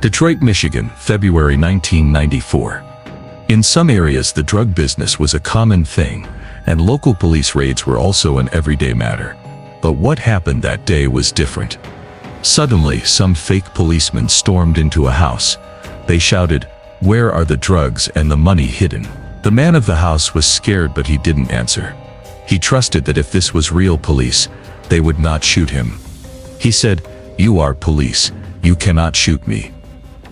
Detroit, Michigan, February 1994. In some areas, the drug business was a common thing, and local police raids were also an everyday matter. But what happened that day was different. Suddenly, some fake policemen stormed into a house. They shouted, "Where are the drugs and the money hidden?" The man of the house was scared, but he didn't answer. He trusted that if this was real police, they would not shoot him. He said, "You are police. You cannot shoot me."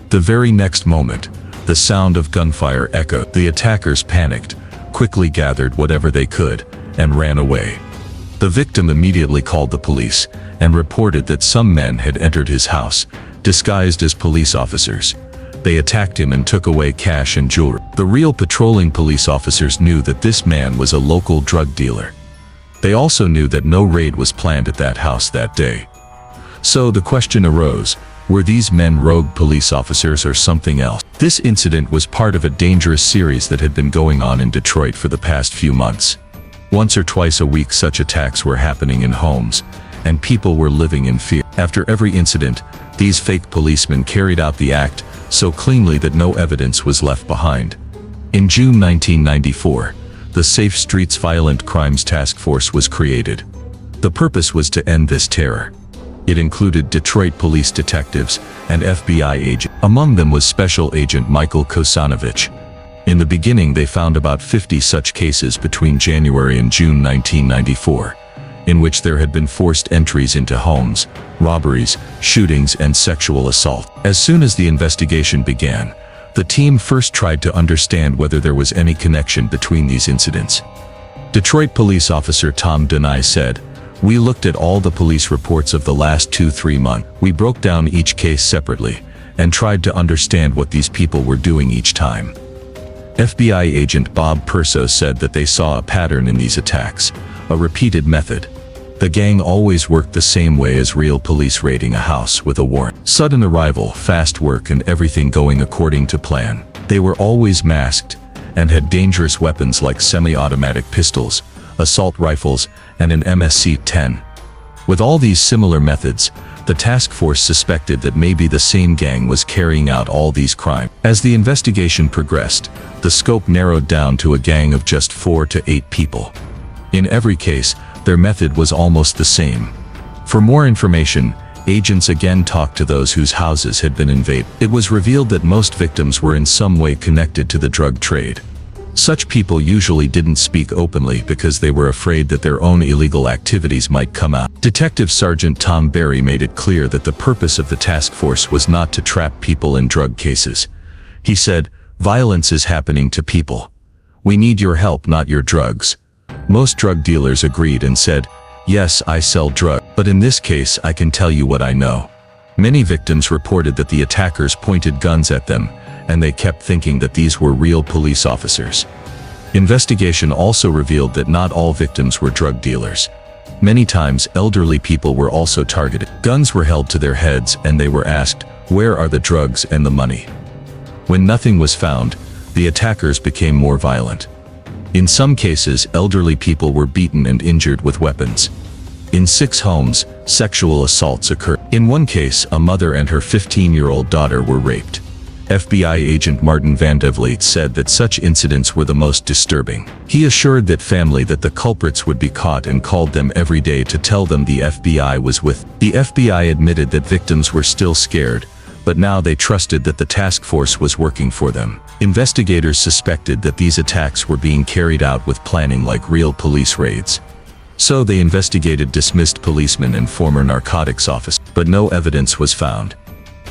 The very next moment, the sound of gunfire echoed. The attackers panicked, quickly gathered whatever they could, and ran away. The victim immediately called the police and reported that some men had entered his house, disguised as police officers. They attacked him and took away cash and jewelry. The real patrolling police officers knew that this man was a local drug dealer. They also knew that no raid was planned at that house that day. So the question arose, were these men rogue police officers or something else? This incident was part of a dangerous series that had been going on in Detroit for the past few months. Once or twice a week, such attacks were happening in homes, and people were living in fear. After every incident, these fake policemen carried out the act so cleanly that no evidence was left behind. In June 1994, the Safe Streets Violent Crimes Task Force was created. The purpose was to end this terror. It included Detroit police detectives and FBI agents. Among them was Special Agent Michael Kosanovich. In the beginning, they found about 50 such cases between January and June 1994, in which there had been forced entries into homes, robberies, shootings, and sexual assault. As soon as the investigation began, the team first tried to understand whether there was any connection between these incidents. Detroit police officer Tom Denai said, "We looked at all the police reports of the last 2-3 months. We broke down each case separately and tried to understand what these people were doing each time." FBI agent Bob Perso said that they saw a pattern in these attacks, a repeated method. The gang always worked the same way as real police raiding a house with a warrant. Sudden arrival, fast work, and everything going according to plan. They were always masked and had dangerous weapons like semi-automatic pistols, assault rifles, and an MSC-10. With all these similar methods, the task force suspected that maybe the same gang was carrying out all these crimes. As the investigation progressed, the scope narrowed down to a gang of just 4 to 8 people. In every case, their method was almost the same. For more information, agents again talked to those whose houses had been invaded. It was revealed that most victims were in some way connected to the drug trade. Such people usually didn't speak openly because they were afraid that their own illegal activities might come out. Detective Sergeant Tom Berry made it clear that the purpose of the task force was not to trap people in drug cases. He said, "Violence is happening to people. We need your help, not your drugs." Most drug dealers agreed and said, "Yes, I sell drugs, but in this case I can tell you what I know." Many victims reported that the attackers pointed guns at them, and they kept thinking that these were real police officers. Investigation also revealed that not all victims were drug dealers. Many times, elderly people were also targeted. Guns were held to their heads and they were asked, "Where are the drugs and the money?" When nothing was found, the attackers became more violent. In some cases, elderly people were beaten and injured with weapons. In 6 homes, sexual assaults occurred. In one case, a mother and her 15-year-old daughter were raped. FBI agent Martin Van de Vliet said that such incidents were the most disturbing. He assured that family that the culprits would be caught and called them every day to tell them the FBI was with them. The FBI admitted that victims were still scared, but now they trusted that the task force was working for them. Investigators suspected that these attacks were being carried out with planning like real police raids. So they investigated dismissed policemen and former narcotics officers, but no evidence was found.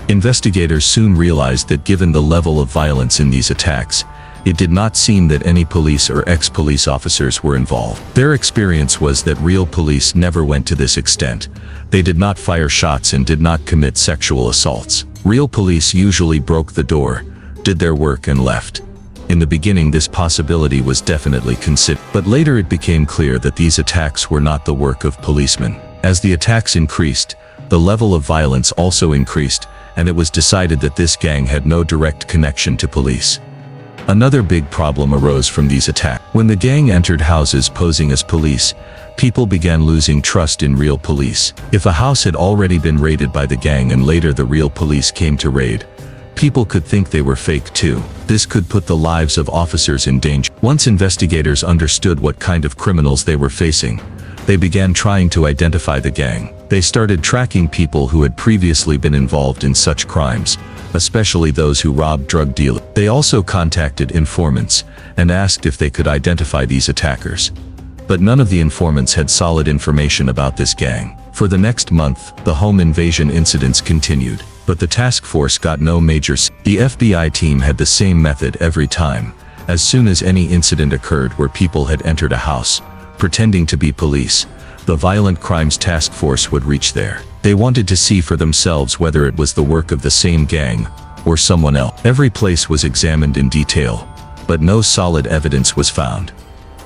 Investigators soon realized that given the level of violence in these attacks, it did not seem that any police or ex-police officers were involved. Their experience was that real police never went to this extent. They did not fire shots and did not commit sexual assaults. Real police usually broke the door, did their work and left. In the beginning, this possibility was definitely considered, but later it became clear that these attacks were not the work of policemen. As the attacks increased, the level of violence also increased, and it was decided that this gang had no direct connection to police. Another big problem arose from these attacks. When the gang entered houses posing as police, people began losing trust in real police. If a house had already been raided by the gang and later the real police came to raid, People could think they were fake too. This could put the lives of officers in danger. Once investigators understood what kind of criminals they were facing, they began trying to identify the gang. They started tracking people who had previously been involved in such crimes, especially those who robbed drug dealers. They also contacted informants and asked if they could identify these attackers. But none of the informants had solid information about this gang. For the next month, the home invasion incidents continued, but the task force got no major. The FBI team had the same method every time. As soon as any incident occurred where people had entered a house, pretending to be police, the Violent Crimes Task Force would reach there. They wanted to see for themselves whether it was the work of the same gang or someone else. Every place was examined in detail, but no solid evidence was found.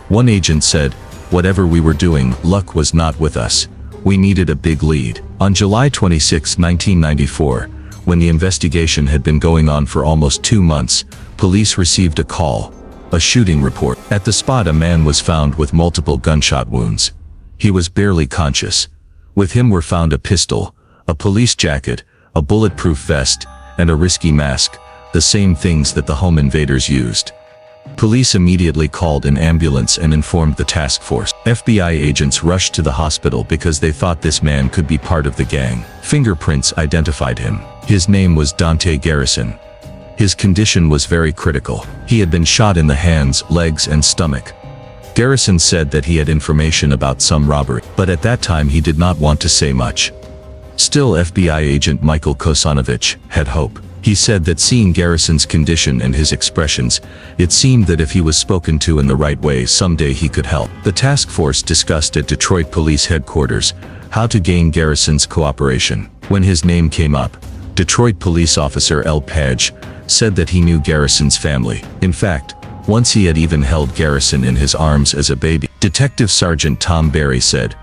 One agent said, "Whatever we were doing, luck was not with us. We needed a big lead." On July 26, 1994, when the investigation had been going on for almost 2 months, police received a call, a shooting report. At the spot, a man was found with multiple gunshot wounds. He was barely conscious. With him were found a pistol, a police jacket, a bulletproof vest, and a risky mask, the same things that the home invaders used. Police immediately called an ambulance and informed the task force. FBI agents rushed to the hospital because they thought this man could be part of the gang. Fingerprints identified him. His name was Dante Garrison. His condition was very critical. He had been shot in the hands, legs, and stomach. Garrison said that he had information about some robbery, but at that time he did not want to say much. Still, FBI agent Michael Kosanovich had hope. He said that seeing Garrison's condition and his expressions, it seemed that if he was spoken to in the right way, someday he could help. The task force discussed at Detroit Police Headquarters how to gain Garrison's cooperation. When his name came up, Detroit police officer L. Page said that he knew Garrison's family. In fact, once he had even held Garrison in his arms as a baby. Detective Sergeant Tom Barry said,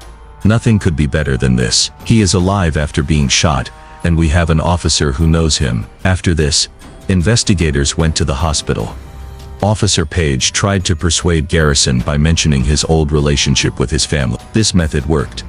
"Nothing could be better than this. He is alive after being shot, and we have an officer who knows him." After this, investigators went to the hospital. Officer Page tried to persuade Garrison by mentioning his old relationship with his family. This method worked.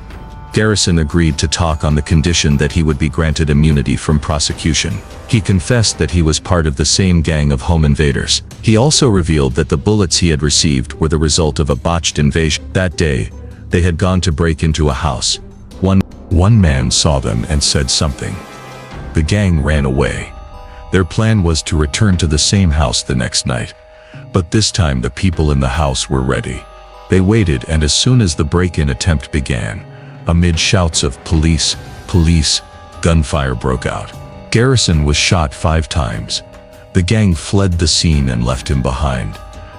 Garrison agreed to talk on the condition that he would be granted immunity from prosecution. He confessed that he was part of the same gang of home invaders. He also revealed that the bullets he had received were the result of a botched invasion. That day, they had gone to break into a house. One man saw them and said something. The gang ran away. Their plan was to return to the same house the next night. But this time the people in the house were ready. They waited, and as soon as the break-in attempt began, amid shouts of "Police! Police!" gunfire broke out. Garrison was shot 5 times. The gang fled the scene and left him behind.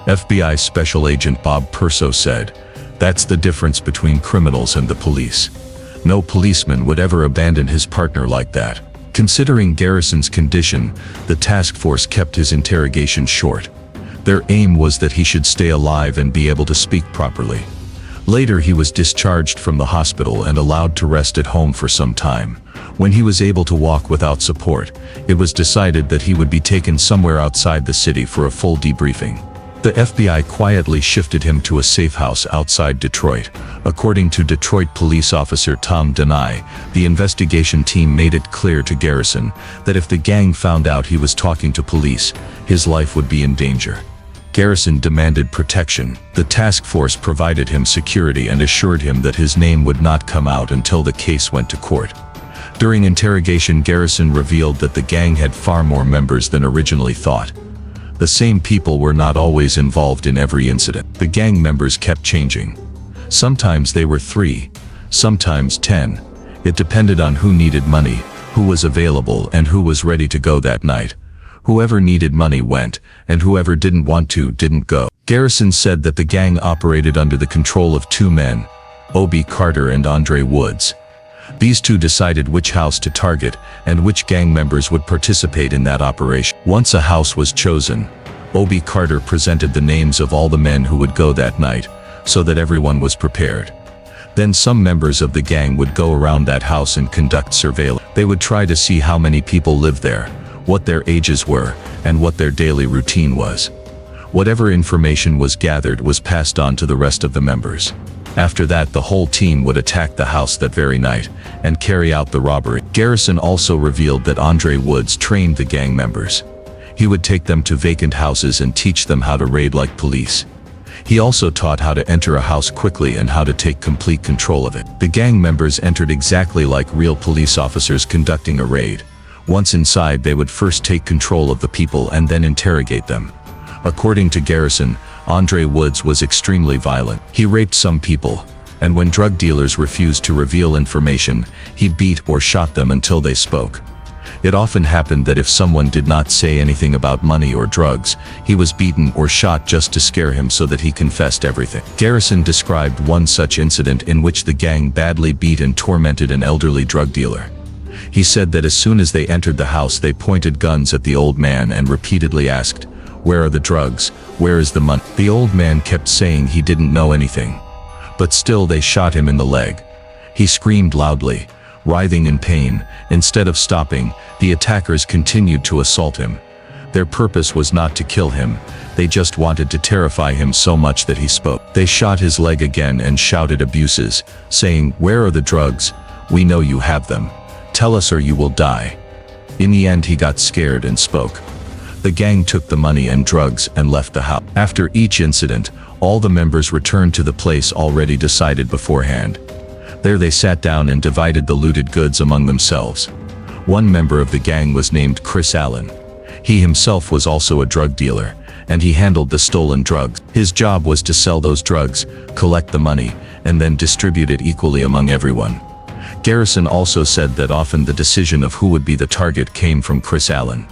FBI Special Agent Bob Perso said, "That's the difference between criminals and the police. No policeman would ever abandon his partner like that." Considering Garrison's condition, the task force kept his interrogation short. Their aim was that he should stay alive and be able to speak properly. Later, he was discharged from the hospital and allowed to rest at home for some time. When he was able to walk without support, it was decided that he would be taken somewhere outside the city for a full debriefing. The FBI quietly shifted him to a safe house outside Detroit. According to Detroit police officer Tom Denai, the investigation team made it clear to Garrison that if the gang found out he was talking to police, his life would be in danger. Garrison demanded protection. The task force provided him security and assured him that his name would not come out until the case went to court. During interrogation, Garrison revealed that the gang had far more members than originally thought. The same people were not always involved in every incident. The gang members kept changing. Sometimes they were 3, sometimes 10. It depended on who needed money, who was available, and who was ready to go that night. Whoever needed money went, and whoever didn't want to didn't go. Garrison said that the gang operated under the control of 2 men, Obie Carter and Andre Woods. These 2 decided which house to target and which gang members would participate in that operation. Once a house was chosen, Obie Carter presented the names of all the men who would go that night, so that everyone was prepared. Then some members of the gang would go around that house and conduct surveillance. They would try to see how many people lived there, what their ages were, and what their daily routine was. Whatever information was gathered was passed on to the rest of the members. After that, the whole team would attack the house that very night and carry out the robbery. Garrison also revealed that Andre Woods trained the gang members. He would take them to vacant houses and teach them how to raid like police. He also taught how to enter a house quickly and how to take complete control of it. The gang members entered exactly like real police officers conducting a raid. Once inside, they would first take control of the people and then interrogate them. According to Garrison, Andre Woods was extremely violent. He raped some people, and when drug dealers refused to reveal information, he beat or shot them until they spoke. It often happened that if someone did not say anything about money or drugs, he was beaten or shot just to scare him so that he confessed everything. Garrison described one such incident in which the gang badly beat and tormented an elderly drug dealer. He said that as soon as they entered the house, they pointed guns at the old man and repeatedly asked, "Where are the drugs? Where is the money?" The old man kept saying he didn't know anything. But still they shot him in the leg. He screamed loudly, writhing in pain. Instead of stopping, the attackers continued to assault him. Their purpose was not to kill him. They just wanted to terrify him so much that he spoke. They shot his leg again and shouted abuses, saying, "Where are the drugs? We know you have them. Tell us or you will die." In the end, he got scared and spoke. The gang took the money and drugs and left the house. After each incident, all the members returned to the place already decided beforehand. There they sat down and divided the looted goods among themselves. One member of the gang was named Chris Allen. He himself was also a drug dealer, and he handled the stolen drugs. His job was to sell those drugs, collect the money, and then distribute it equally among everyone. Garrison also said that often the decision of who would be the target came from Chris Allen.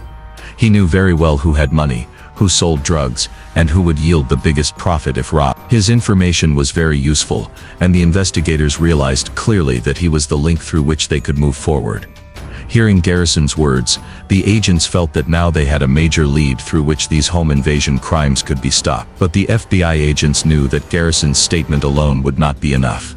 He knew very well who had money, who sold drugs, and who would yield the biggest profit if robbed. His information was very useful, and the investigators realized clearly that he was the link through which they could move forward. Hearing Garrison's words, the agents felt that now they had a major lead through which these home invasion crimes could be stopped. But the FBI agents knew that Garrison's statement alone would not be enough.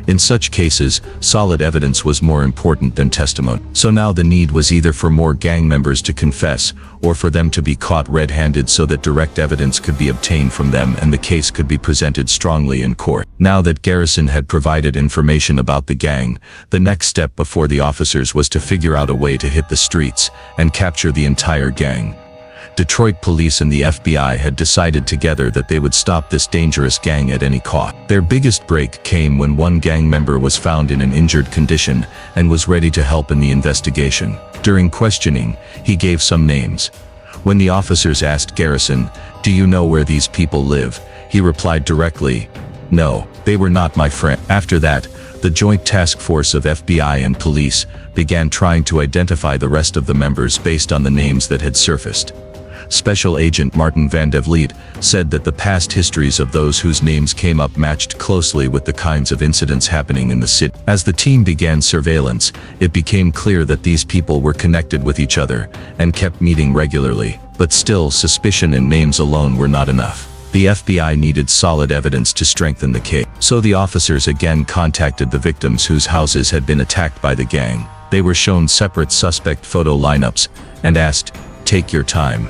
In such cases, solid evidence was more important than testimony. So now the need was either for more gang members to confess, or for them to be caught red-handed so that direct evidence could be obtained from them and the case could be presented strongly in court. Now that Garrison had provided information about the gang, the next step before the officers was to figure out a way to hit the streets and capture the entire gang. Detroit police and the FBI had decided together that they would stop this dangerous gang at any cost. Their biggest break came when one gang member was found in an injured condition and was ready to help in the investigation. During questioning, he gave some names. When the officers asked Garrison, "Do you know where these people live?" he replied directly, "No, they were not my friend." After that, the joint task force of FBI and police began trying to identify the rest of the members based on the names that had surfaced. Special Agent Martin Van de Vliet said that the past histories of those whose names came up matched closely with the kinds of incidents happening in the city. As the team began surveillance, it became clear that these people were connected with each other and kept meeting regularly. But still, suspicion and names alone were not enough. The FBI needed solid evidence to strengthen the case. So the officers again contacted the victims whose houses had been attacked by the gang. They were shown separate suspect photo lineups and asked, "Take your time.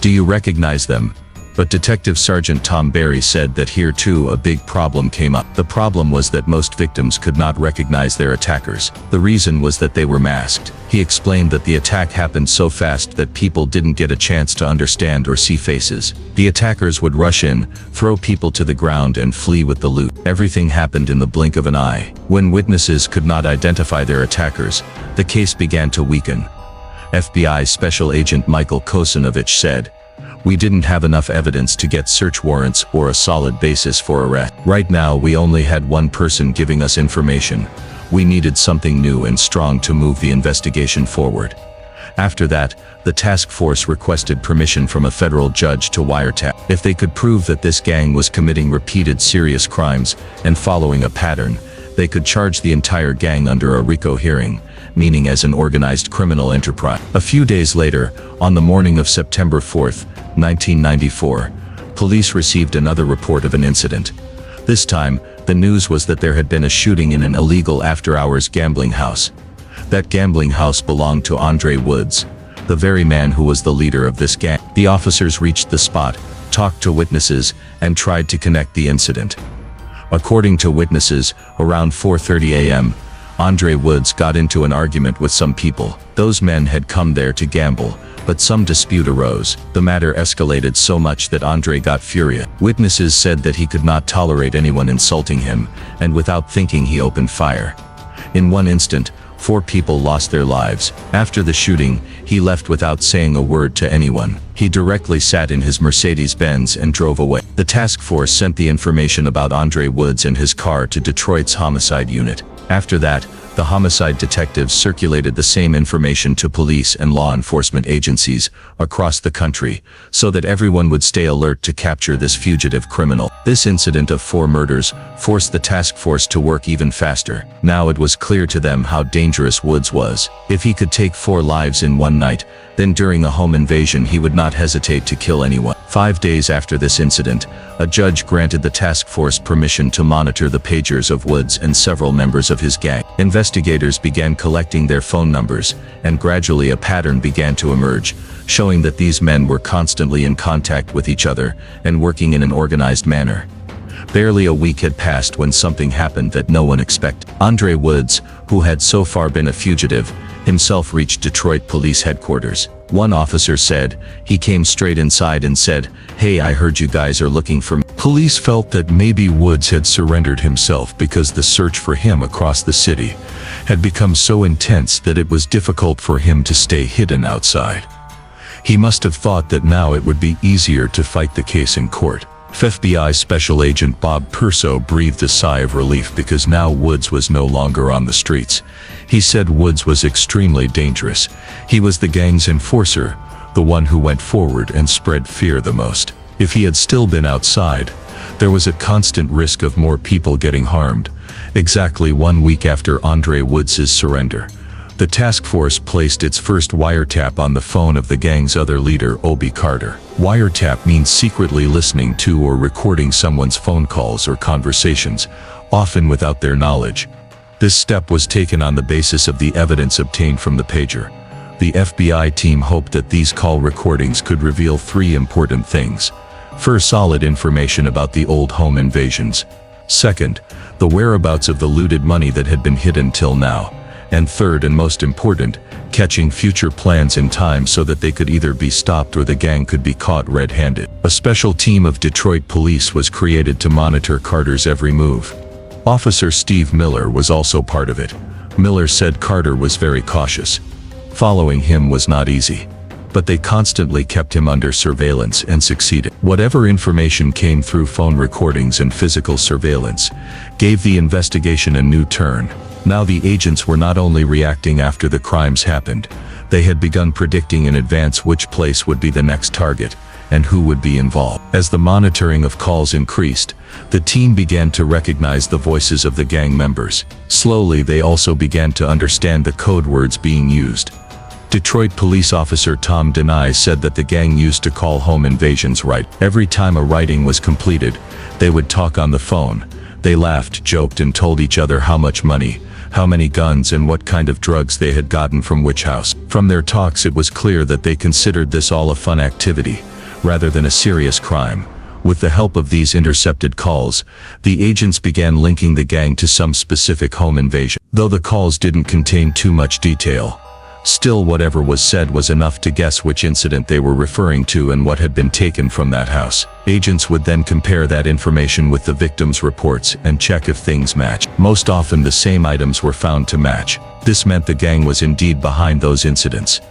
Do you recognize them?" But Detective Sergeant Tom Barry said that here too a big problem came up. The problem was that most victims could not recognize their attackers. The reason was that they were masked. He explained that the attack happened so fast that people didn't get a chance to understand or see faces. The attackers would rush in, throw people to the ground and flee with the loot. Everything happened in the blink of an eye. When witnesses could not identify their attackers, the case began to weaken. FBI Special Agent Michael Kosinovich said, "We didn't have enough evidence to get search warrants or a solid basis for arrest. Right now we only had one person giving us information. We needed something new and strong to move the investigation forward." After that, the task force requested permission from a federal judge to wiretap. If they could prove that this gang was committing repeated serious crimes and following a pattern, they could charge the entire gang under a RICO hearing, meaning as an organized criminal enterprise. A few days later, on the morning of September 4th, 1994, police received another report of an incident. This time, the news was that there had been a shooting in an illegal after-hours gambling house. That gambling house belonged to Andre Woods, the very man who was the leader of this gang. The officers reached the spot, talked to witnesses, and tried to connect the incident. According to witnesses, around 4:30 a.m., Andre Woods got into an argument with some people. Those men had come there to gamble, but some dispute arose. The matter escalated so much that Andre got furious. Witnesses said that he could not tolerate anyone insulting him, and without thinking he opened fire. In one instant, 4 people lost their lives. After the shooting, he left without saying a word to anyone. He directly sat in his Mercedes-Benz and drove away. The task force sent the information about Andre Woods and his car to Detroit's homicide unit. After that, the homicide detectives circulated the same information to police and law enforcement agencies across the country, so that everyone would stay alert to capture this fugitive criminal. This incident of 4 murders forced the task force to work even faster. Now it was clear to them how dangerous Woods was. If he could take 4 lives in one night, then during a home invasion he would not hesitate to kill anyone. 5 days after this incident, a judge granted the task force permission to monitor the pagers of Woods and several members of his gang. Investigators began collecting their phone numbers, and gradually a pattern began to emerge, showing that these men were constantly in contact with each other and working in an organized manner. Barely a week had passed when something happened that no one expected. Andre Woods, who had so far been a fugitive, himself reached Detroit Police Headquarters. One officer said, he came straight inside and said, "Hey, I heard you guys are looking for me." Police felt that maybe Woods had surrendered himself because the search for him across the city had become so intense that it was difficult for him to stay hidden outside. He must have thought that now it would be easier to fight the case in court. FBI Special Agent Bob Perso breathed a sigh of relief because now Woods was no longer on the streets. He said Woods was extremely dangerous. He was the gang's enforcer, the one who went forward and spread fear the most. If he had still been outside, there was a constant risk of more people getting harmed. Exactly 1 week after Andre Woods' surrender, the task force placed its first wiretap on the phone of the gang's other leader, Obie Carter. Wiretap means secretly listening to or recording someone's phone calls or conversations, often without their knowledge. This step was taken on the basis of the evidence obtained from the pager. The FBI team hoped that these call recordings could reveal 3 important things. First, solid information about the old home invasions. Second, the whereabouts of the looted money that had been hidden till now. And third, and most important, catching future plans in time so that they could either be stopped or the gang could be caught red-handed. A special team of Detroit police was created to monitor Carter's every move. Officer Steve Miller was also part of it. Miller said Carter was very cautious. Following him was not easy, but they constantly kept him under surveillance and succeeded. Whatever information came through phone recordings and physical surveillance gave the investigation a new turn. Now the agents were not only reacting after the crimes happened, they had begun predicting in advance which place would be the next target and who would be involved. As the monitoring of calls increased, the team began to recognize the voices of the gang members. Slowly, they also began to understand the code words being used. Detroit police officer Tom Denai said that the gang used to call home invasions right. Every time a writing was completed, they would talk on the phone. They laughed, joked, and told each other how much money, how many guns, and what kind of drugs they had gotten from which house. From their talks, it was clear that they considered this all a fun activity, rather than a serious crime. With the help of these intercepted calls, the agents began linking the gang to some specific home invasion. Though the calls didn't contain too much detail, still whatever was said was enough to guess which incident they were referring to and what had been taken from that house. Agents would then compare that information with the victims' reports and check if things matched. Most often the same items were found to match. This meant the gang was indeed behind those incidents.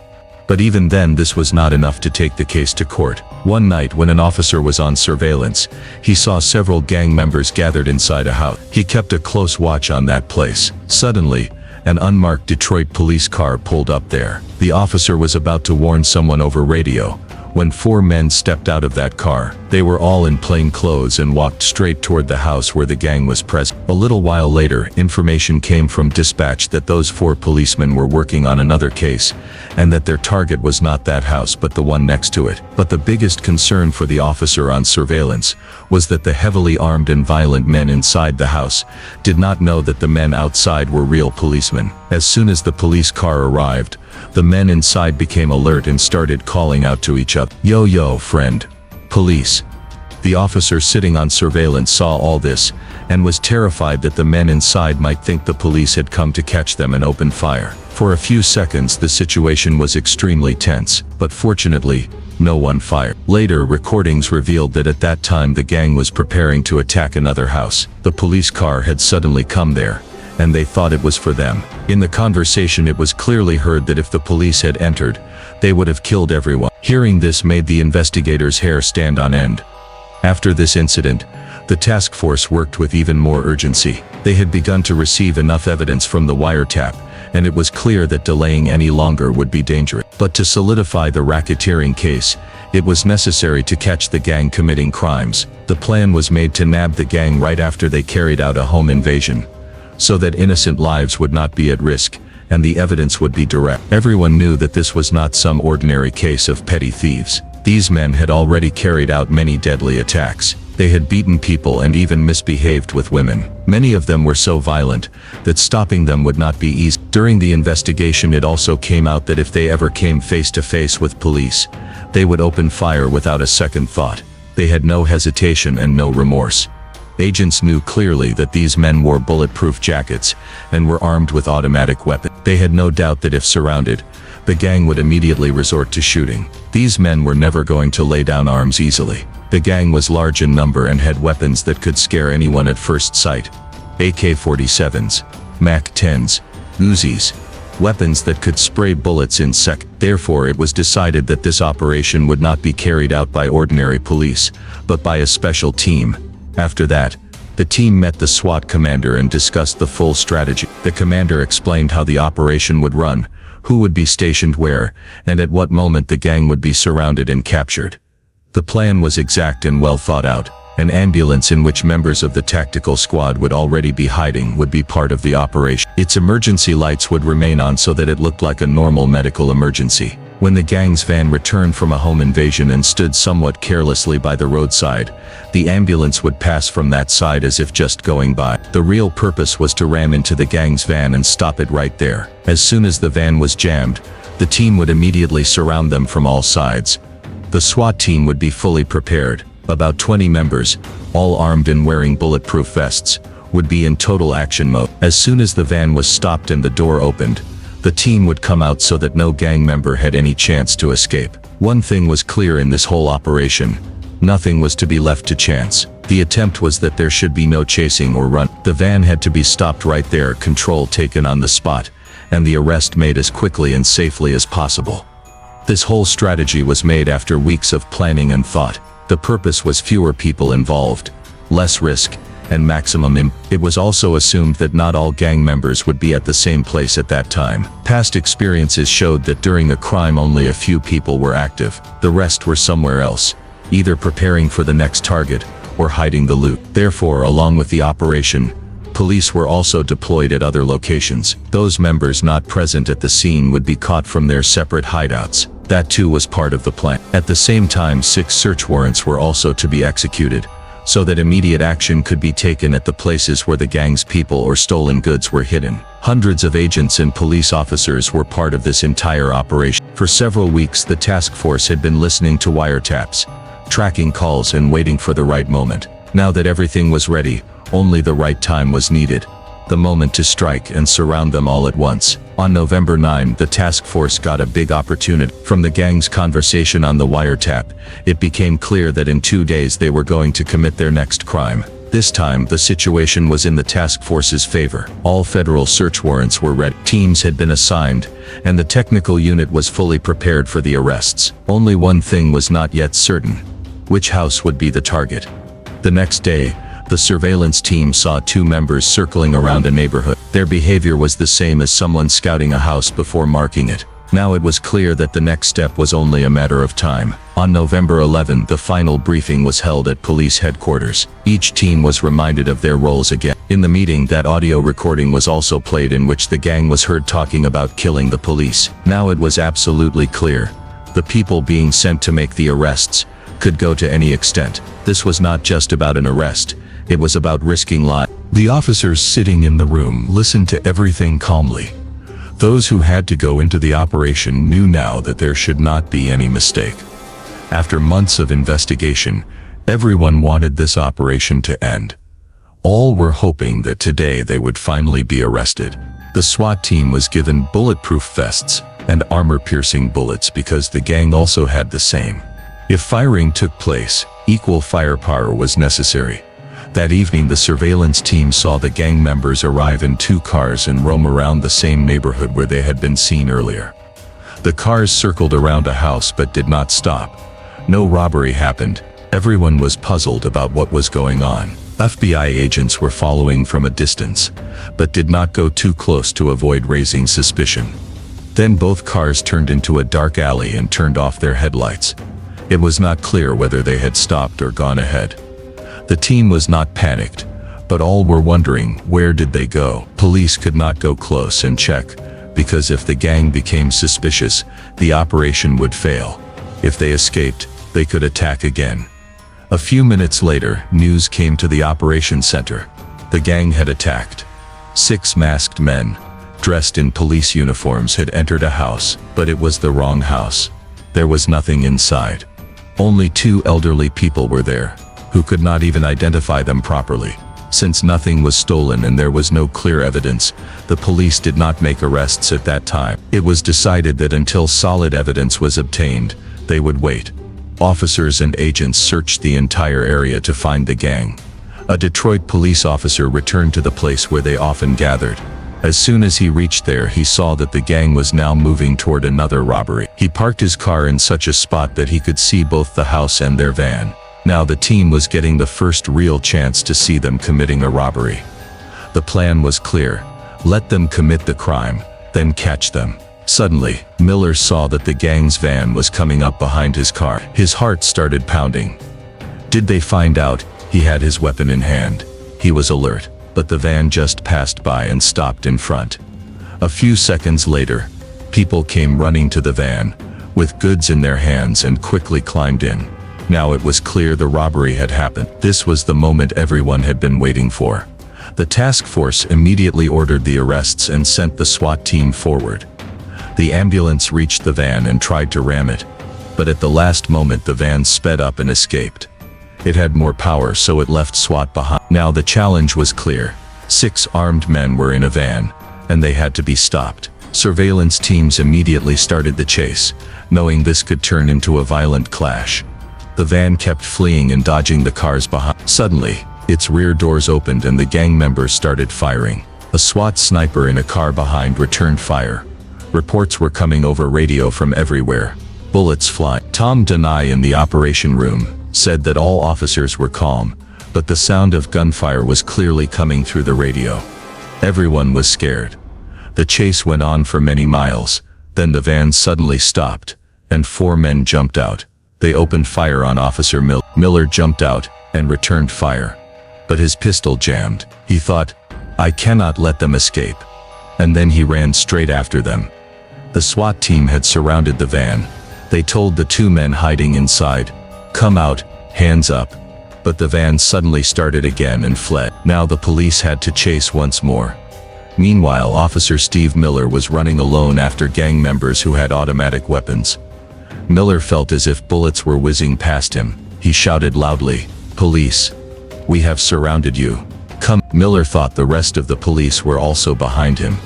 But even then, this was not enough to take the case to court. One night when an officer was on surveillance, he saw several gang members gathered inside a house. He kept a close watch on that place. Suddenly, an unmarked Detroit police car pulled up there. The officer was about to warn someone over radio when 4 men stepped out of that car. They were all in plain clothes and walked straight toward the house where the gang was present. A little while later, information came from dispatch that those 4 policemen were working on another case, and that their target was not that house but the one next to it. But the biggest concern for the officer on surveillance was that the heavily armed and violent men inside the house did not know that the men outside were real policemen. As soon as the police car arrived, the men inside became alert and started calling out to each other. "Yo, yo, friend. Police. The officer sitting on surveillance saw all this, and was terrified that the men inside might think the police had come to catch them and open fire. For a few seconds the situation was extremely tense, but fortunately, no one fired. Later, recordings revealed that at that time the gang was preparing to attack another house. The police car had suddenly come there, and they thought it was for them. In the conversation it was clearly heard that if the police had entered, they would have killed everyone. Hearing this made the investigators' hair stand on end. After this incident, the task force worked with even more urgency. They had begun to receive enough evidence from the wiretap, and it was clear that delaying any longer would be dangerous. But to solidify the racketeering case, it was necessary to catch the gang committing crimes. The plan was made to nab the gang right after they carried out a home invasion, so that innocent lives would not be at risk, and the evidence would be direct. Everyone knew that this was not some ordinary case of petty thieves. These men had already carried out many deadly attacks. They had beaten people and even misbehaved with women. Many of them were so violent that stopping them would not be easy. During the investigation it also came out that if they ever came face to face with police, they would open fire without a second thought. They had no hesitation and no remorse. Agents knew clearly that these men wore bulletproof jackets and were armed with automatic weapons. They had no doubt that if surrounded, the gang would immediately resort to shooting. These men were never going to lay down arms easily. The gang was large in number and had weapons that could scare anyone at first sight. AK-47s, MAC-10s, Uzis, weapons that could spray bullets in seconds. Therefore it was decided that this operation would not be carried out by ordinary police, but by a special team. After that, the team met the SWAT commander and discussed the full strategy. The commander explained how the operation would run, who would be stationed where, and at what moment the gang would be surrounded and captured. The plan was exact and well thought out. An ambulance in which members of the tactical squad would already be hiding would be part of the operation. Its emergency lights would remain on so that it looked like a normal medical emergency. When the gang's van returned from a home invasion and stood somewhat carelessly by the roadside, the ambulance would pass from that side as if just going by. The real purpose was to ram into the gang's van and stop it right there. As soon as the van was jammed, the team would immediately surround them from all sides. The SWAT team would be fully prepared. About 20 members, all armed and wearing bulletproof vests, would be in total action mode. As soon as the van was stopped and the door opened, the team would come out so that no gang member had any chance to escape. One thing was clear in this whole operation: nothing was to be left to chance. The attempt was that there should be no chasing or run. The van had to be stopped right there, control taken on the spot, and the arrest made as quickly and safely as possible. This whole strategy was made after weeks of planning and thought. The purpose was fewer people involved, less risk, and maximum impact. It was also assumed that not all gang members would be at the same place at that time. Past experiences showed that during a crime only a few people were active. The rest were somewhere else, either preparing for the next target or hiding the loot. Therefore, along with the operation, police were also deployed at other locations. Those members not present at the scene would be caught from their separate hideouts. That too was part of the plan. At the same time, 6 search warrants were also to be executed, so that immediate action could be taken at the places where the gang's people or stolen goods were hidden. Hundreds of agents and police officers were part of this entire operation. For several weeks the task force had been listening to wiretaps, tracking calls and waiting for the right moment. Now that everything was ready, only the right time was needed. The moment to strike and surround them all at once. On November 9, the task force got a big opportunity. From the gang's conversation on the wiretap, it became clear that in 2 days they were going to commit their next crime. This time, the situation was in the task force's favor. All federal search warrants were ready. Teams had been assigned, and the technical unit was fully prepared for the arrests. Only one thing was not yet certain: which house would be the target. The next day, the surveillance team saw 2 members circling around a neighborhood. Their behavior was the same as someone scouting a house before marking it. Now it was clear that the next step was only a matter of time. On November 11, the final briefing was held at police headquarters. Each team was reminded of their roles again. In the meeting, that audio recording was also played in which the gang was heard talking about killing the police. Now it was absolutely clear: the people being sent to make the arrests could go to any extent. This was not just about an arrest. It was about risking lives. The officers sitting in the room listened to everything calmly. Those who had to go into the operation knew now that there should not be any mistake. After months of investigation, Everyone wanted this operation to end. All were hoping that today they would finally be arrested. The SWAT team was given bulletproof vests and armor-piercing bullets because the gang also had the same. If firing took place, equal firepower was necessary. That evening, the surveillance team saw the gang members arrive in 2 cars and roam around the same neighborhood where they had been seen earlier. The cars circled around a house but did not stop. No robbery happened. Everyone was puzzled about what was going on. FBI agents were following from a distance, but did not go too close to avoid raising suspicion. Then both cars turned into a dark alley and turned off their headlights. It was not clear whether they had stopped or gone ahead. The team was not panicked, but all were wondering, where did they go? Police could not go close and check, because if the gang became suspicious, the operation would fail. If they escaped, they could attack again. A few minutes later, news came to the operation center. The gang had attacked. 6 masked men, dressed in police uniforms, had entered a house, but it was the wrong house. There was nothing inside. Only 2 elderly people were there, who could not even identify them properly. Since nothing was stolen and there was no clear evidence, the police did not make arrests at that time. It was decided that until solid evidence was obtained, they would wait. Officers and agents searched the entire area to find the gang. A Detroit police officer returned to the place where they often gathered. As soon as he reached there, he saw that the gang was now moving toward another robbery. He parked his car in such a spot that he could see both the house and their van. Now the team was getting the first real chance to see them committing a robbery. The plan was clear. Let them commit the crime, then catch them. Suddenly, Miller saw that the gang's van was coming up behind his car. His heart started pounding. Did they find out he had his weapon in hand? He was alert, but the van just passed by and stopped in front. A few seconds later, people came running to the van, with goods in their hands, and quickly climbed in. Now it was clear the robbery had happened. This was the moment everyone had been waiting for. The task force immediately ordered the arrests and sent the SWAT team forward. The ambulance reached the van and tried to ram it, but at the last moment the van sped up and escaped. It had more power, so it left SWAT behind. Now the challenge was clear. 6 armed men were in a van, and they had to be stopped. Surveillance teams immediately started the chase, knowing this could turn into a violent clash. The van kept fleeing and dodging the cars behind. Suddenly, its rear doors opened and the gang members started firing. A SWAT sniper in a car behind returned fire. Reports were coming over radio from everywhere. Bullets flying. Tom Denai in the operation room said that all officers were calm, but the sound of gunfire was clearly coming through the radio. Everyone was scared. The chase went on for many miles. Then the van suddenly stopped, and 4 men jumped out. They opened fire on Officer Miller. Miller jumped out and returned fire, but his pistol jammed. He thought, "I cannot let them escape." And then he ran straight after them. The SWAT team had surrounded the van. They told the 2 men hiding inside, "Come out, hands up." But the van suddenly started again and fled. Now the police had to chase once more. Meanwhile, Officer Steve Miller was running alone after gang members who had automatic weapons. Miller felt as if bullets were whizzing past him. He shouted loudly, "Police! We have surrounded you. Come!" Miller thought the rest of the police were also behind him.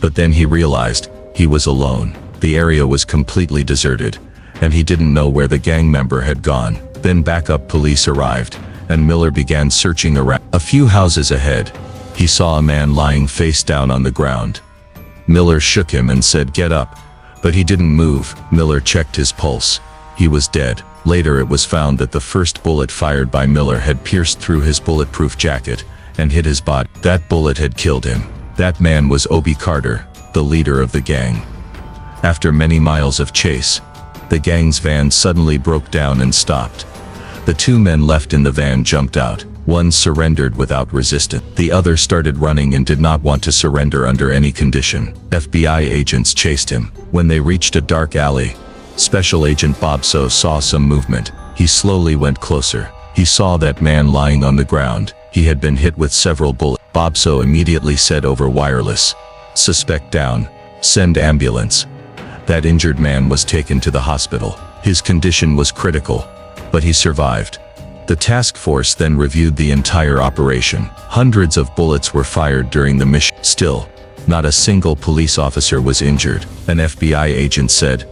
But then he realized he was alone. The area was completely deserted, and he didn't know where the gang member had gone. Then backup police arrived, and Miller began searching around. A few houses ahead, he saw a man lying face down on the ground. Miller shook him and said, "Get up," but he didn't move. Miller checked his pulse. He was dead. Later it was found that the first bullet fired by Miller had pierced through his bulletproof jacket and hit his body. That bullet had killed him. That man was Obie Carter, the leader of the gang. After many miles of chase, the gang's van suddenly broke down and stopped. The 2 men left in the van jumped out. One surrendered without resistance. The other started running and did not want to surrender under any condition. FBI agents chased him. When they reached a dark alley, Special Agent Bobso saw some movement. He slowly went closer. He saw that man lying on the ground. He had been hit with several bullets. Bobso immediately said over wireless, "Suspect down. Send ambulance." That injured man was taken to the hospital. His condition was critical, but he survived. The task force then reviewed the entire operation. Hundreds of bullets were fired during the mission. Still, not a single police officer was injured. An FBI agent said,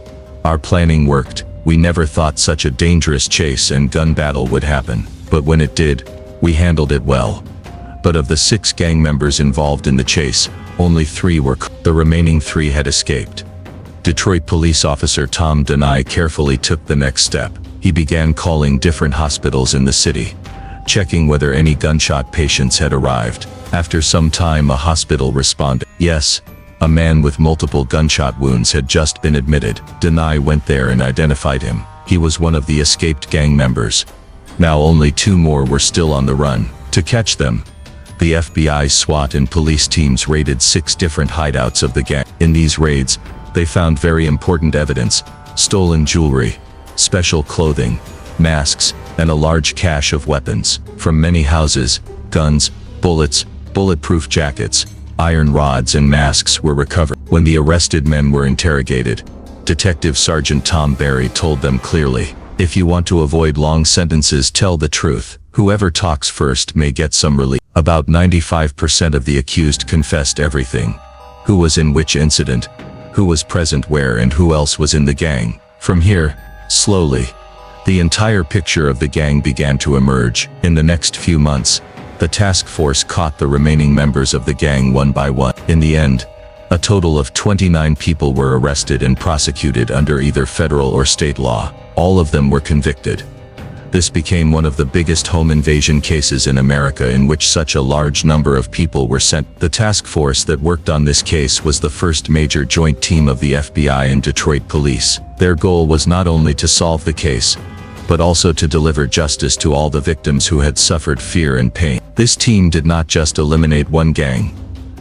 "Our planning worked. We never thought such a dangerous chase and gun battle would happen. But when it did, we handled it well." But of the 6 gang members involved in the chase, only 3 were caught. The remaining 3 had escaped. Detroit police officer Tom Denai carefully took the next step. He began calling different hospitals in the city, checking whether any gunshot patients had arrived. After some time, a hospital responded. Yes, a man with multiple gunshot wounds had just been admitted. Denai went there and identified him. He was one of the escaped gang members. Now only 2 more were still on the run. To catch them, the FBI, SWAT, and police teams raided 6 different hideouts of the gang. In these raids, they found very important evidence: stolen jewelry, special clothing, masks, and a large cache of weapons. From many houses, guns, bullets, bulletproof jackets, iron rods, and masks were recovered. When the arrested men were interrogated, Detective Sergeant Tom Barry told them clearly, "If you want to avoid long sentences, tell the truth. Whoever talks first may get some relief." About 95% of the accused confessed everything: who was in which incident, who was present where, and who else was in the gang. From here, slowly, the entire picture of the gang began to emerge. In the next few months, the task force caught the remaining members of the gang one by one. In the end, a total of 29 people were arrested and prosecuted under either federal or state law. All of them were convicted. This became one of the biggest home invasion cases in America, in which such a large number of people were sent. The task force that worked on this case was the first major joint team of the FBI and Detroit police. Their goal was not only to solve the case, but also to deliver justice to all the victims who had suffered fear and pain. This team did not just eliminate one gang.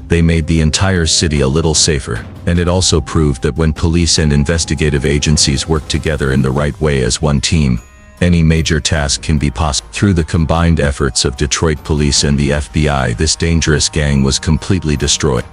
They made the entire city a little safer, and it also proved that when police and investigative agencies work together in the right way as one team, any major task can be possible. Through the combined efforts of Detroit police and the FBI, this dangerous gang was completely destroyed.